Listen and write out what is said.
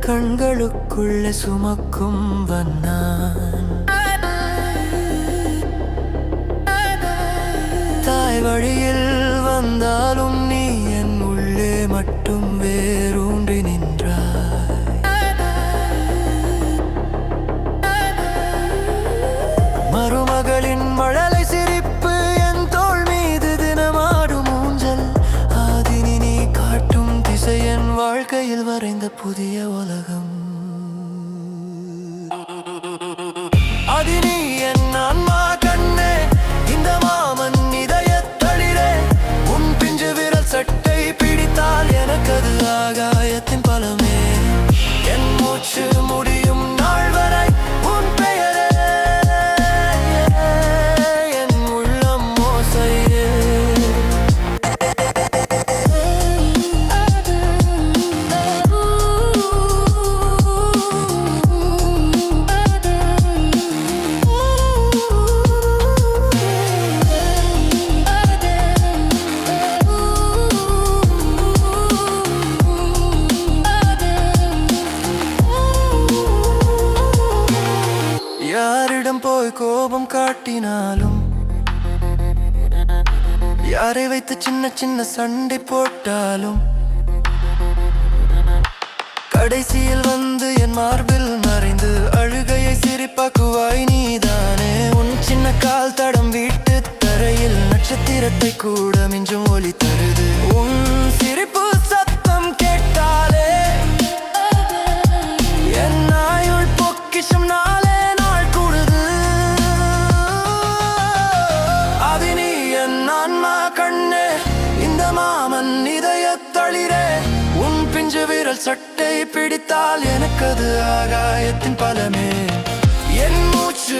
கண்களுக்குள்ளே சுமக்கும் வண்ணான் தாய் வழியில் வந்தாலும் நீ என் உள்ளே மட்டும் வேரூன்றி நின்றாய். மருமகளின் மழலை சிரிப்பு என் தோள் மீது தினமாடும் ஊஞ்சல். ஆதினி நீ காட்டும் திசை என் வாழ்க்கையில் வரைந்த புதிய உலகம். ஆதினி என் ஆன்மா கண்ணே, இந்த மாமன் இதயத்தளிரே. உன் பிஞ்சு விரல் சட்டை பிடித்தால் எனக்கது ஆகாயத்தின் பலமே. என் மூச்சு முடியும் நாள் வரை உன் பெயரே என் உள்ளம் ஓசையே. யாரிடம் போய் கோபம் காட்டினாலும், யாரை வைத்து சின்ன சின்ன சண்டை போட்டாலும், கடைசியில் வந்து என் மார்பில் மறைந்து அழுகையை சிரிப்பாக்குவாய் நீதானே. உன் சின்ன கால் தடம் வீட்டு தரையில் நட்சத்திரத்தை கூட மிஞ்சும் ஒலி தருது. உன் சிரிப்பு சத்தம் கேட்டாலே என் ஆயுள் பொக்கிஷம் நாளே நாள் கூடுது. ஆதினி என் ஆன்மா கண்ணே, இந்த மாமன் இதயத்தளிரே. உன் பிஞ்சு விரல் சட்டை பிடித்தால் எனக்கது ஆகாயத்தின் பலமே. என் மூச்சு